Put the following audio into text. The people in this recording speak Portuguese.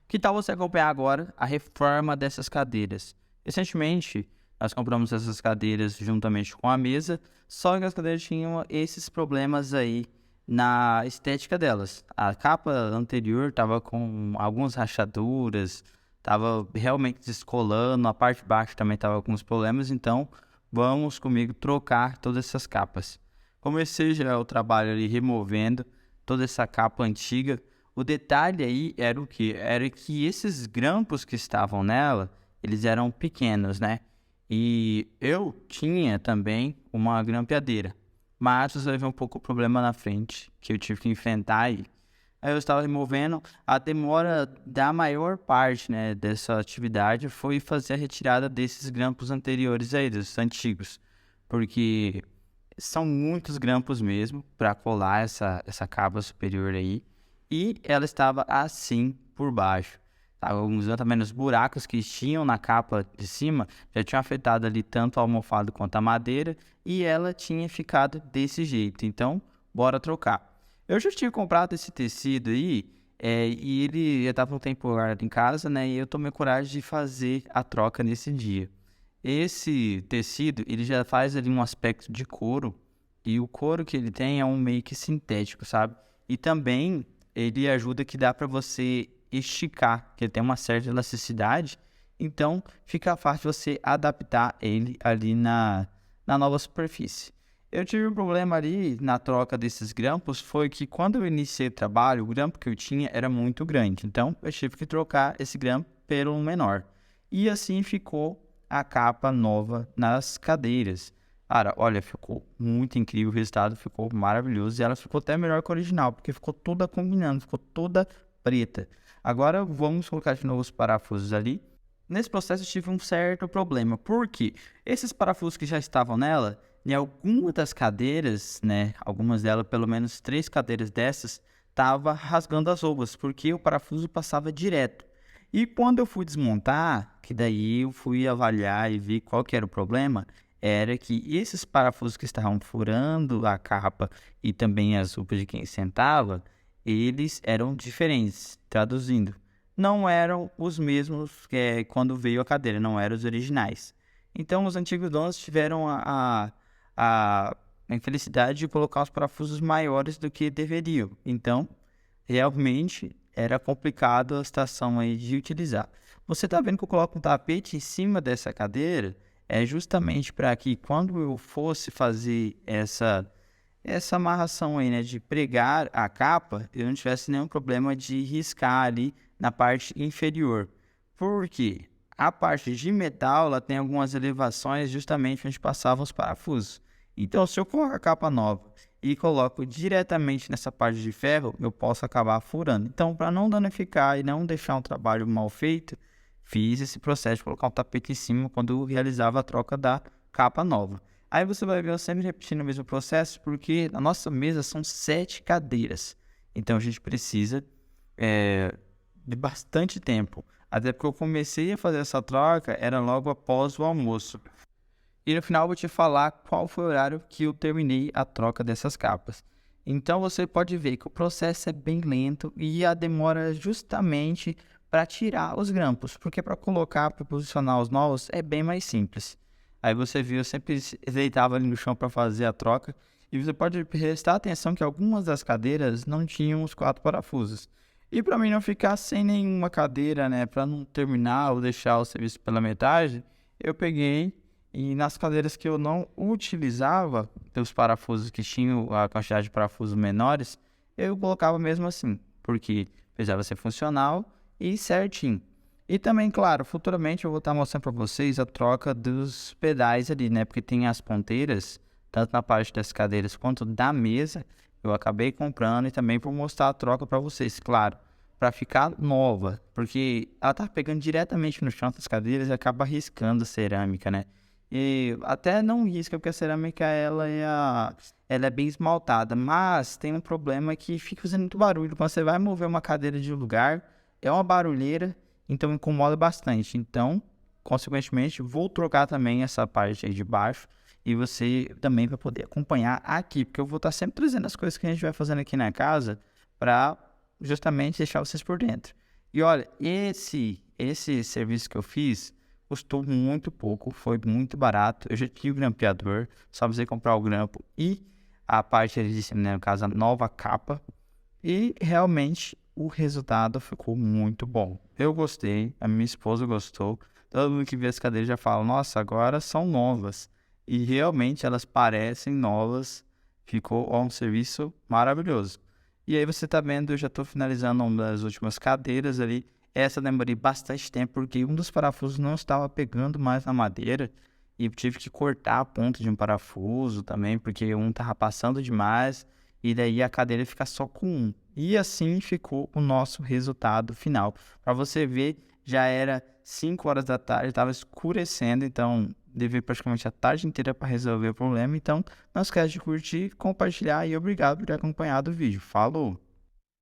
Que tal você acompanhar agora a reforma dessas cadeiras? Recentemente, nós compramos essas cadeiras juntamente com a mesa, só que as cadeiras tinham esses problemas aí na estética delas. A capa anterior estava com algumas rachaduras, estava realmente descolando, a parte de baixo também estava com uns problemas, então vamos comigo trocar todas essas capas. Comecei já o trabalho ali removendo toda essa capa antiga. O detalhe aí era o quê? Era que esses grampos que estavam nela, eles eram pequenos, né? E eu tinha também uma grampeadeira, mas resolvi um pouco o problema na frente, que eu tive que enfrentar aí. Aí eu estava removendo, a demora da maior parte, né, dessa atividade foi fazer a retirada desses grampos anteriores aí, dos antigos, porque são muitos grampos mesmo para colar essa capa superior aí. E ela estava assim por baixo. Tava usando também os buracos que tinham na capa de cima, já tinham afetado ali tanto a almofada quanto a madeira. E ela tinha ficado desse jeito. Então, bora trocar. Eu já tinha comprado esse tecido aí. E ele já estava um tempo guardado em casa, né? E eu tomei coragem de fazer a troca nesse dia. Esse tecido, ele já faz ali um aspecto de couro, e o couro que ele tem é um meio que sintético, sabe? E também ele ajuda que dá para você esticar, que ele tem uma certa elasticidade, então fica fácil você adaptar ele ali na nova superfície. Eu tive um problema ali na troca desses grampos, foi que quando eu iniciei o trabalho, o grampo que eu tinha era muito grande, então eu tive que trocar esse grampo pelo menor. E assim ficou a capa nova nas cadeiras. Cara, olha, ficou muito incrível, o resultado ficou maravilhoso e ela ficou até melhor que a original, porque ficou toda combinando, ficou toda preta. Agora vamos colocar de novo os parafusos ali. Nesse processo eu tive um certo problema, porque esses parafusos que já estavam nela, em algumas das cadeiras, né, algumas delas, pelo menos 3 cadeiras dessas, tava rasgando as ovas, porque o parafuso passava direto. E quando eu fui desmontar, que daí eu fui avaliar e vi qual que era o problema, era que esses parafusos que estavam furando a capa e também as roupas de quem sentava, eles eram diferentes. Traduzindo, não eram os mesmos que quando veio a cadeira, não eram os originais. Então, os antigos donos tiveram a infelicidade de colocar os parafusos maiores do que deveriam. Então, realmente era complicado a situação aí de utilizar. Você está vendo que eu coloco um tapete em cima dessa cadeira? É justamente para que quando eu fosse fazer essa amarração aí, né, de pregar a capa, eu não tivesse nenhum problema de riscar ali na parte inferior. Por quê? A parte de metal, ela tem algumas elevações justamente onde passavam os parafusos. Então, se eu coloco a capa nova e coloco diretamente nessa parte de ferro, eu posso acabar furando. Então, para não danificar e não deixar um trabalho mal feito, fiz esse processo de colocar um tapete em cima quando eu realizava a troca da capa nova. Aí você vai ver eu sempre repetindo o mesmo processo, porque na nossa mesa são 7 cadeiras. Então, a gente precisa de bastante tempo. Até porque eu comecei a fazer essa troca, era logo após o almoço. E no final eu vou te falar qual foi o horário que eu terminei a troca dessas capas. Então você pode ver que o processo é bem lento e a demora é justamente para tirar os grampos, porque para colocar, para posicionar os novos é bem mais simples. Aí você viu, eu sempre deitava ali no chão para fazer a troca e você pode prestar atenção que algumas das cadeiras não tinham os 4 parafusos. E para mim não ficar sem nenhuma cadeira, né, para não terminar ou deixar o serviço pela metade, eu peguei e nas cadeiras que eu não utilizava, os parafusos que tinham a quantidade de parafusos menores, eu colocava mesmo assim, porque precisava ser funcional e certinho. E também, claro, futuramente eu vou estar mostrando para vocês a troca dos pedais ali, né? Porque tem as ponteiras, tanto na parte das cadeiras quanto da mesa, eu acabei comprando e também vou mostrar a troca para vocês, claro, para ficar nova, porque ela tá pegando diretamente no chão das cadeiras e acaba riscando a cerâmica, né? E até não risca, porque a cerâmica ela é bem esmaltada, mas tem um problema que fica fazendo muito barulho. Quando você vai mover uma cadeira de lugar, é uma barulheira, então incomoda bastante. Então, consequentemente, vou trocar também essa parte aí de baixo e você também vai poder acompanhar aqui, porque eu vou estar sempre trazendo as coisas que a gente vai fazendo aqui na casa para justamente deixar vocês por dentro. E olha, esse serviço que eu fiz custou muito pouco, foi muito barato. Eu já tinha o grampeador, só precisei comprar o grampo e a parte, eles disseram, né, no caso, a nova capa. E realmente o resultado ficou muito bom. Eu gostei, a minha esposa gostou. Todo mundo que vê as cadeiras já fala, nossa, agora são novas. E realmente elas parecem novas. Ficou ó, um serviço maravilhoso. E aí você tá vendo, eu já estou finalizando uma das últimas cadeiras ali. Essa demorei bastante tempo porque um dos parafusos não estava pegando mais na madeira. E eu tive que cortar a ponta de um parafuso também, porque um tava passando demais. E daí a cadeira fica só com um. E assim ficou o nosso resultado final. Para você ver, já era 5 horas da tarde, estava escurecendo, então levei praticamente a tarde inteira para resolver o problema. Então, não esquece de curtir, compartilhar e obrigado por ter acompanhado o vídeo. Falou!